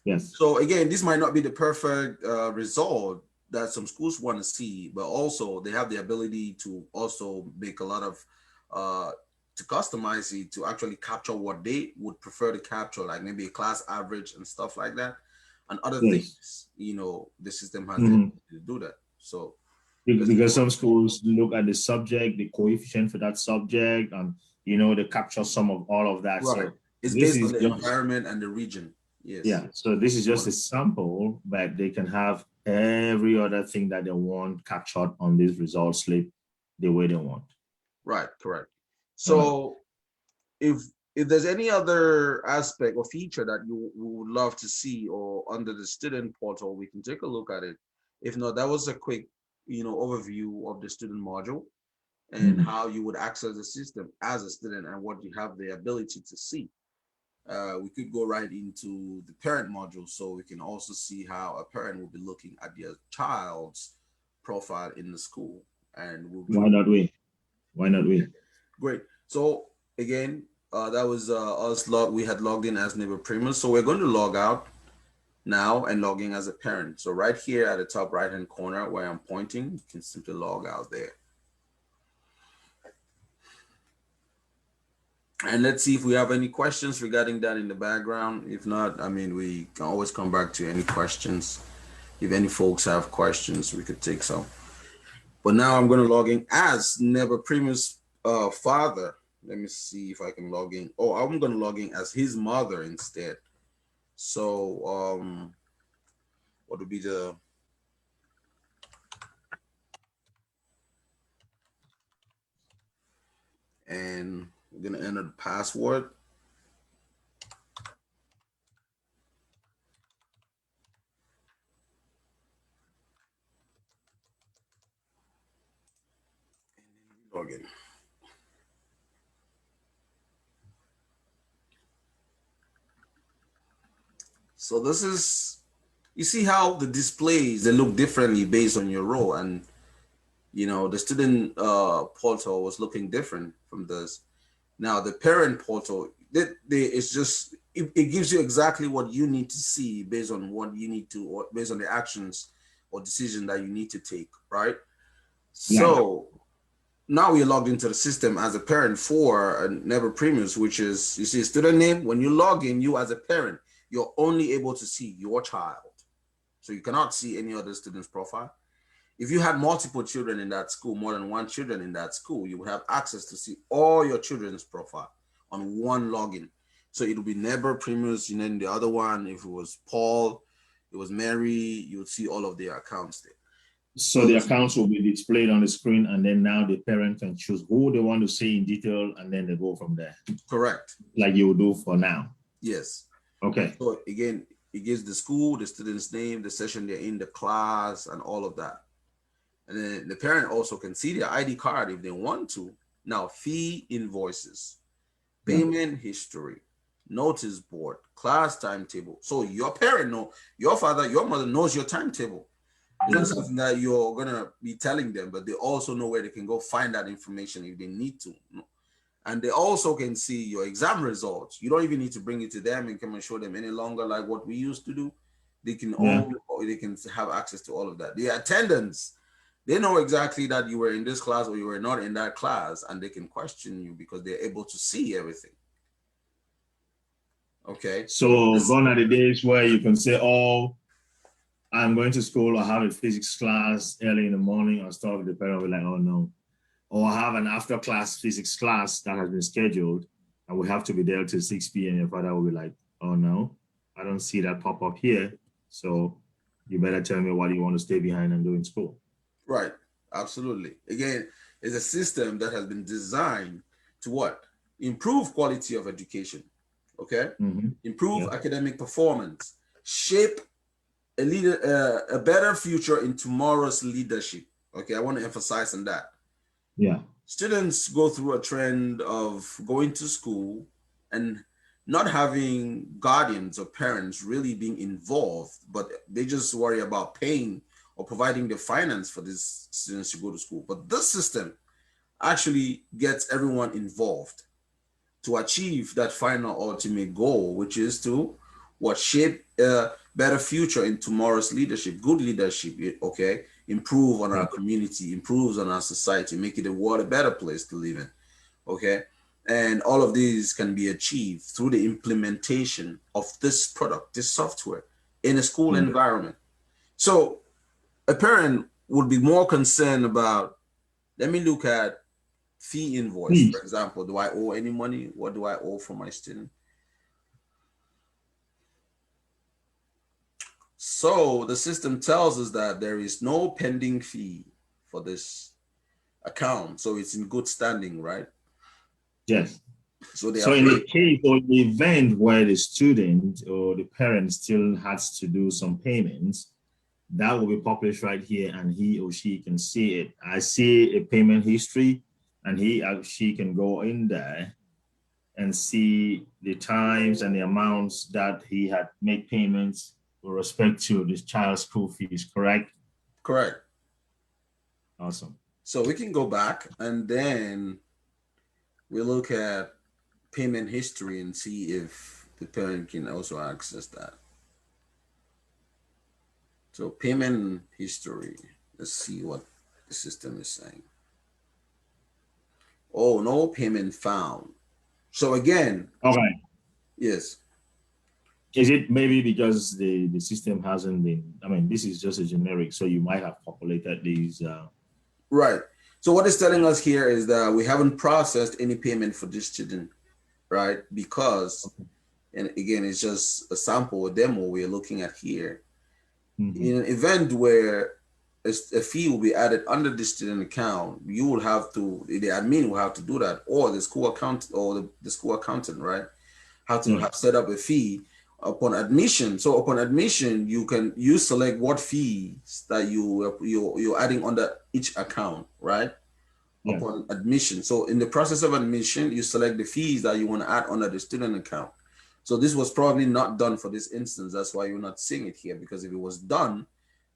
Yes. So again, this might not be the perfect result that some schools want to see, but also they have the ability to also make a lot of to customize it to actually capture what they would prefer to capture, like maybe a class average and stuff like that, and other Yes. things. The system has the Hmm. ability to do that. So let's Because go. some schools look at the subject, the coefficient for that subject, and they capture some of all of that. Right. So It's this based on is the just environment and the region. Yes. yeah. So this is just a sample, but they can have every other thing that they want captured on this result slip the way they want. Right. Correct. All right. So if if there's any other aspect or feature that you would love to see or under the student portal, we can take a look at it. If not, that was a quick, overview of the student module and Mhm. how you would access the system as a student and what you have the ability to see. We could go right into the parent module so we can also see how a parent will be looking at their child's profile in the school and we'll be Why not we? Why not okay. we? Great. So again, that was us we had logged in as neighbor primus. So we're going to log out now and log in as a parent. So right here at the top right hand corner where I'm pointing, you can simply log out there. And let's see if we have any questions regarding that in the background. If not, I mean, we can always come back to any questions. If any folks have questions, we could take some. But now I'm going to log in as Neighbor Primus father. Let me see if I can log in. Oh, I'm going to log in as his mother instead. So, what would be the and we're going to enter the password. Log in. So this is you see how the displays they look differently based on your role, and the student portal was looking different from this. Now the parent portal, it's just it gives you exactly what you need to see based on what you need to, or based on the actions or decision that you need to take, right? Yeah. So now you're logged into the system as a parent for a Never Premiums, which is you see student name. When you log in, you as a parent, you're only able to see your child, so you cannot see any other student's profile. If you had multiple children in that school, more than one children in that school, you would have access to see all your children's profile on one login. So it would be Neighbor Primus, the other one, if it was Paul, it was Mary, you would see all of their accounts there. So So the this accounts will be displayed on the screen, and then now the parent can choose who they want to see in detail, and then they go from there, correct. like you will do for now. Yes. Okay. So again, it gives the school, the student's name, the session they're in, the class, and all of that. And then the parent also can see their ID card if they want to. Now, fee invoices, Yeah. payment history, notice board, class timetable. So your parent know, your father, your mother knows your timetable. It's not something that you're gonna be telling them, but they also know where they can go find that information if they need to. And they also can see your exam results. You don't even need to bring it to them and come and show them any longer like what we used to do. They can Yeah. they can have access to all of that. The attendance, they know exactly that you were in this class or you were not in that class, and they can question you because they're able to see everything. Okay. So This, gone are the days where you can say, "Oh, I'm going to school. I have a physics class early in the morning," or stuff. The parent will be like, "Oh no," or I have an after class physics class that has been scheduled, and we have to be there till 6 p.m. Your father will be like, "Oh no, I don't see that pop up here. So you better tell me what you want to stay behind and do in school." right. Absolutely. Again, it's a system that has been designed to what? Improve quality of education. Okay. Mm-hmm. Improve Yeah. academic performance. Shape a better future in tomorrow's leadership. Okay. I want to emphasize on that. Yeah. Students go through a trend of going to school and not having guardians or parents really being involved, but they just worry about paying or providing the finance for these students to go to school. But this system actually gets everyone involved to achieve that final ultimate goal, which is to what shape a better future in tomorrow's leadership, good leadership, okay? Improve on our community, improves on our society, make it a world a better place to live in, okay? And all of these can be achieved through the implementation of this product, this software in a school environment. So a parent would be more concerned about, let me look at fee invoice, for example. Do I owe any money? What do I owe for my student? So the system tells us that there is no pending fee for this account. So it's in good standing, right? Yes. So in the case or the event where the student or the parent still has to do some payments, that will be published right here and he or she can see it. I see a payment history and he or she can go in there and see the times and the amounts that he had made payments with respect to this child's school fees, correct? Correct. Awesome. So we can go back and then we look at payment history and see if the parent can also access that. So payment history, let's see what the system is saying. Oh, no payment found. So again, okay. Yes. Is it maybe because the system hasn't been, I mean, this is just a generic, so you might have populated these. Right. So what it's telling us here is that we haven't processed any payment for this student, right? Because, and again, it's just a sample, a demo we're looking at here. In an event where a fee will be added under the student account, you will have to, the admin will have to do that, or the school account or the school accountant, right? Have to have set up a fee upon admission. So upon admission, you select what fees that you're adding under each account, right? Yeah. Upon admission. So in the process of admission, you select the fees that you want to add under the student account. So this was probably not done for this instance. That's why you're not seeing it here, because if it was done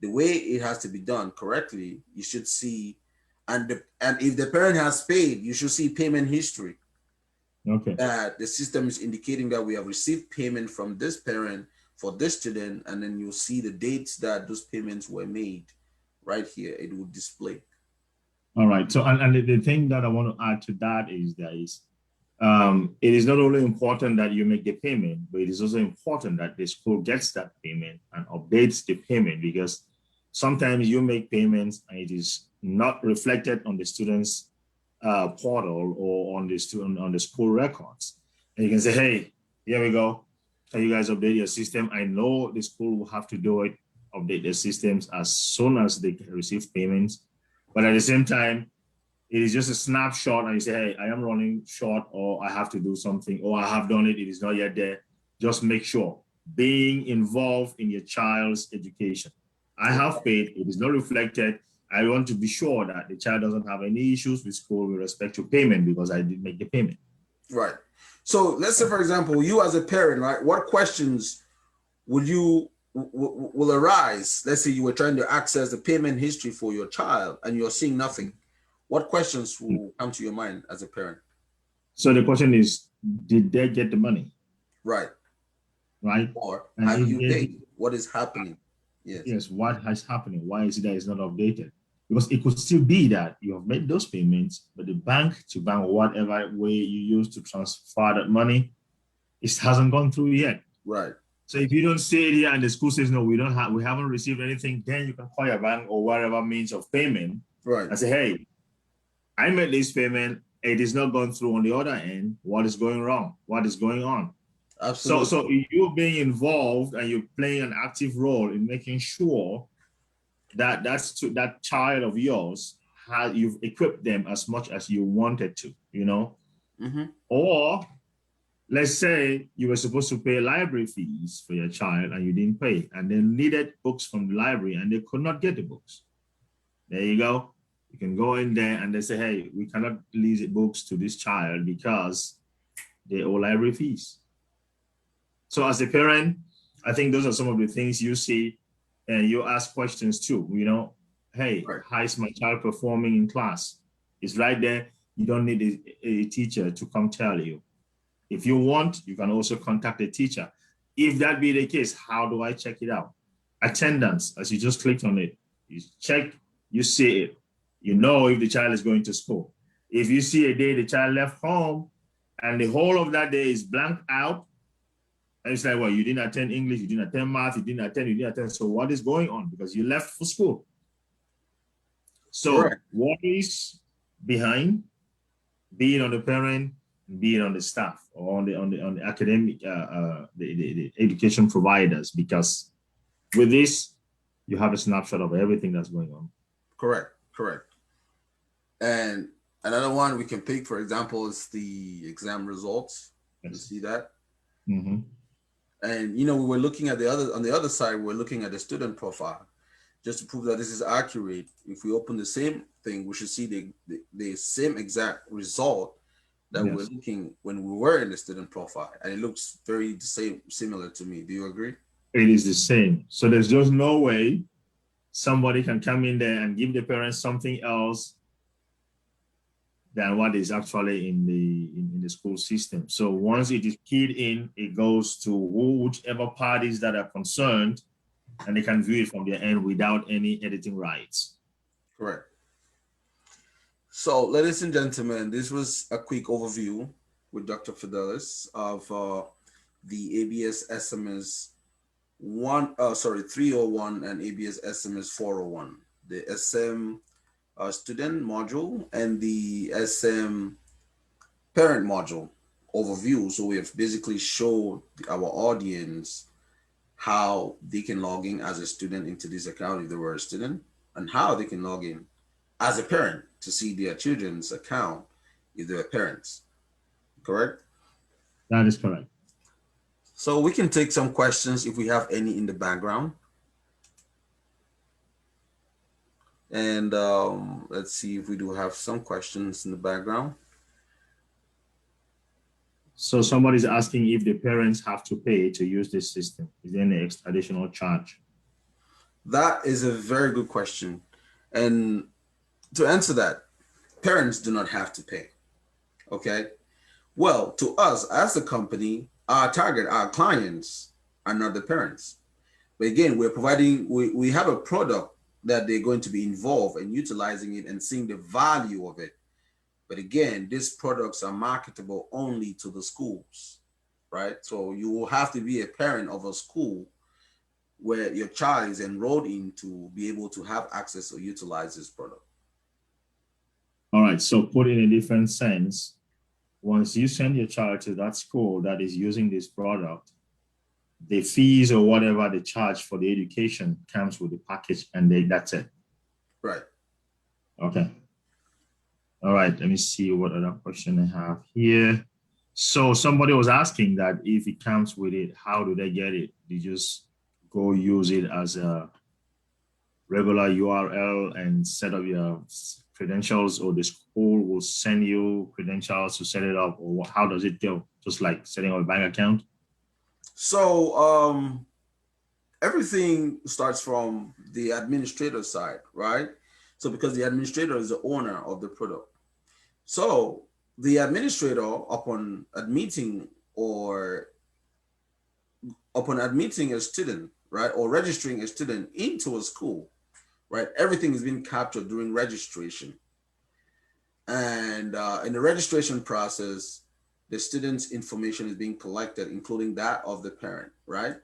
the way it has to be done correctly, you should see, and if the parent has paid, you should see payment history. Okay. That the system is indicating that we have received payment from this parent for this student, and then you'll see the dates that those payments were made right here. It will display. All right. So, and the thing that I want to add to that is it is not only important that you make the payment, but it is also important that the school gets that payment and updates the payment, because sometimes you make payments and it is not reflected on the student's portal or on the school records. And you can say, hey, here we go. Can you guys update your system? I know the school will have to do it, update their systems as soon as they receive payments. But at the same time, it is just a snapshot and you say, hey, I am running short, or I have to do something, or I have done it, it is not yet there. Just make sure being involved in your child's education. I have paid, it is not reflected. I want to be sure that the child doesn't have any issues with school with respect to payment because I did make the payment. Right. So let's say, for example, you as a parent, right, what questions will arise? Let's say you were trying to access the payment history for your child and you're seeing nothing. What questions will come to your mind as a parent? So the question is, did they get the money? Right. Right. Or have you paid? What is happening? Yes. Yes. What has happened? Why is it that it's not updated? Because it could still be that you have made those payments, but the bank to bank, whatever way you use to transfer that money, it hasn't gone through yet. Right. So if you don't say it here and the school says, no, we haven't received anything, then you can call your bank or whatever means of payment. Right. And say, hey, I made this payment. It is not going through on the other end. What is going wrong? What is going on? Absolutely. So you being involved and you're playing an active role in making sure that that child of yours, you've equipped them as much as you wanted to, Or let's say you were supposed to pay library fees for your child and you didn't pay, and they needed books from the library and they could not get the books. There you go. You can go in there and they say, hey, we cannot lease the books to this child because they owe library fees. So as a parent, I think those are some of the things you see, and you ask questions too, hey, right. How is my child performing in class? It's right there. You don't need a teacher to come tell you. If you want, you can also contact the teacher. If that be the case, how do I check it out? Attendance, as you just clicked on it, you check, you see it. You know if the child is going to school. If you see a day the child left home and the whole of that day is blanked out, and it's like, well, you didn't attend English, you didn't attend math, you didn't attend. So what is going on? Because you left for school. So Correct. what is behind being on the parent, being on the staff, or on the academic, the education providers? Because with this, you have a snapshot of everything that's going on. Correct. Correct. And another one we can pick, for example, is the exam results. Yes. You see that? Mm-hmm. And we were looking at on the other side, we're looking at the student profile. Just to prove that this is accurate, if we open the same thing, we should see the same exact result that we're looking when we were in the student profile. And it looks very similar to me. Do you agree? It is the same. So there's just no way somebody can come in there and give the parents something else than what is actually in the school system. So once it is keyed in, it goes to whichever parties that are concerned, and they can view it from their end without any editing rights. Correct. So, ladies and gentlemen, this was a quick overview with Dr. Fidelis of the ABS-SMS 301 and ABS-SMS 401, the SM student module and the SM parent module overview. So we have basically showed our audience how they can log in as a student into this account if they were a student, and how they can log in as a parent to see their children's account if they're parents. Correct? That is correct. So we can take some questions if we have any in the background. And let's see if we do have some questions in the background. So somebody's asking if the parents have to pay to use this system. Is there any additional charge? That is a very good question. And to answer that, parents do not have to pay. Okay. Well, to us as a company, our target, our clients are not the parents. But again, we're providing, we have a product that they're going to be involved in utilizing it and seeing the value of it. But again, these products are marketable only to the schools, right? So you will have to be a parent of a school where your child is enrolled in to be able to have access or utilize this product. All right, so put in a different sense, once you send your child to that school that is using this product, the fees or whatever they charge for the education comes with the package, and that's it. Right. Okay. All right, let me see what other question I have here. So somebody was asking that if it comes with it, how do they get it? They just go use it as a regular URL and set up your credentials, or the school will send you credentials to set it up, or how does it go? Just like setting up a bank account? So everything starts from the administrator side, right? So because the administrator is the owner of the product. So the administrator, upon admitting a student, right, or registering a student into a school, right, everything is being captured during registration. And in the registration process, the student's information is being collected, including that of the parent, right?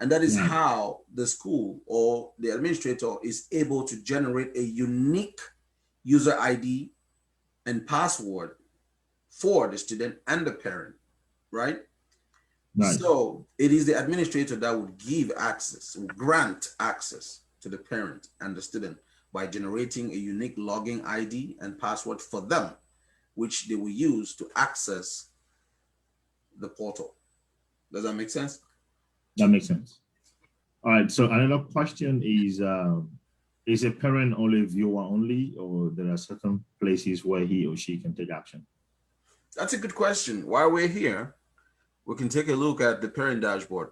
And that is how the school or the administrator is able to generate a unique user ID and password for the student and the parent, right? So it is the administrator that would give access, would grant access to the parent and the student by generating a unique login ID and password for them, which they will use to access the portal. Does that make sense? That makes sense. All right, so another question is a parent only viewer only, or there are certain places where he or she can take action? That's a good question. While we're here, we can take a look at the parent dashboard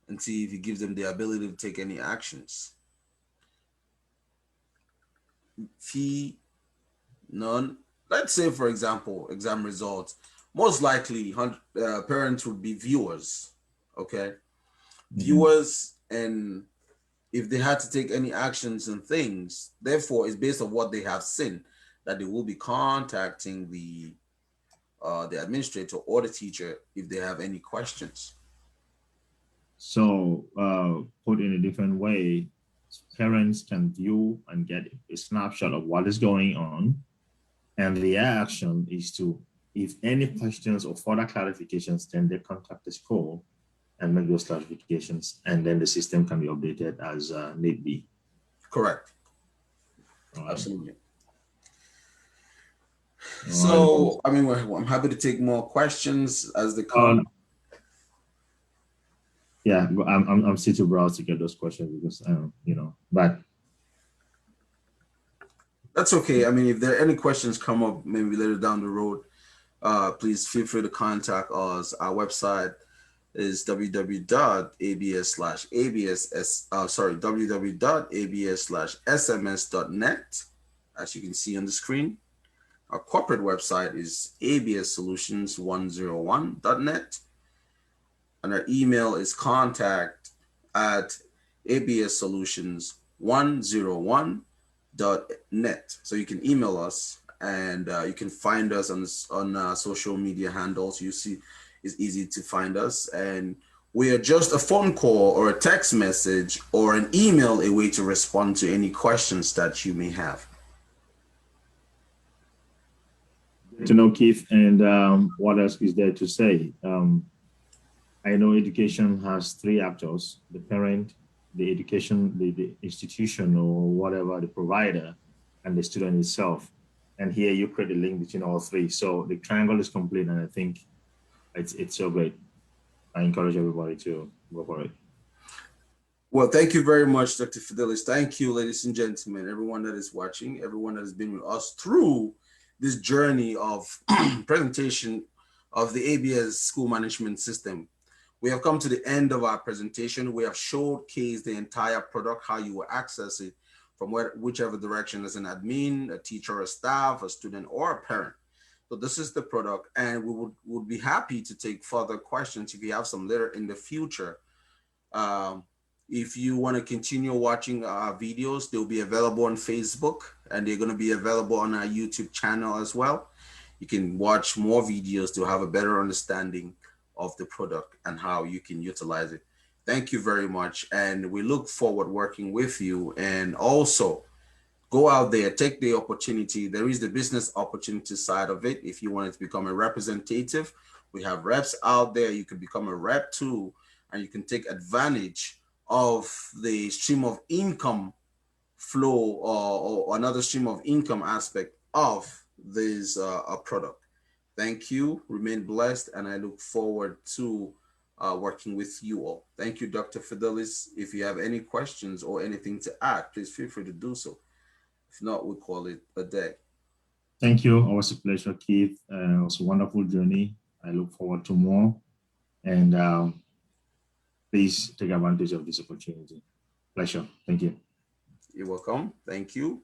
and see if it gives them the ability to take any actions. Fee, none. Let's say, for example, exam results. Most likely, parents would be viewers, Okay. Mhm. Viewers, and if they had to take any actions and things, therefore, it's based on what they have seen that they will be contacting the administrator or the teacher if they have any questions. So put in a different way, parents can view and get a snapshot of what is going on. And the action is to, if any questions or further clarifications, then they contact the school and make those clarifications. And then the system can be updated as need be. Correct. All right. Absolutely. All So, right. I mean, I'm happy to take more questions as they come. Yeah, I'm still too browse to get those questions because but That's okay. I mean, if there are any questions come up, maybe later down the road, please feel free to contact us. Our website is www.abs/sms.net, as you can see on the screen. Our corporate website is abssolutions101.net, and our email is contact@abssolutions101.net. So you can email us, and you can find us on social media handles. You see, it's easy to find us, and we are just a phone call or a text message or an email away to respond to any questions that you may have. to know, Keith, and what else is there to say? I know education has three actors: the parent, the education, the institution or whatever, the provider, and the student itself. And here you create a link between all three. So the triangle is complete, and I think it's so great. I encourage everybody to go for it. Well, thank you very much, Dr. Fidelis. Thank you, ladies and gentlemen, everyone that is watching, everyone that has been with us through this journey of presentation of the ABS school management system. We have come to the end of our presentation. We have showcased the entire product, how you will access it from whichever direction, as an admin, a teacher, a staff, a student, or a parent. So this is the product, and we would be happy to take further questions if you have some later in the future. If you want to continue watching our videos, they'll be available on Facebook, and they're going to be available on our YouTube channel as well. You can watch more videos to have a better understanding of the product and how you can utilize it. Thank you very much, and we look forward working with you. And also, go out there, take the opportunity. There is the business opportunity side of it. If you wanted to become a representative, we have reps out there. You can become a rep too, and you can take advantage of the stream of income flow, or another stream of income aspect of this product. Thank you. Remain blessed, and I look forward to working with you all. Thank you, Dr. Fidelis. If you have any questions or anything to add, please feel free to do so. If not, we'll call it a day. Thank you. It was a pleasure, Keith. It was a wonderful journey. I look forward to more. And please take advantage of this opportunity. Pleasure. Thank you. You're welcome. Thank you.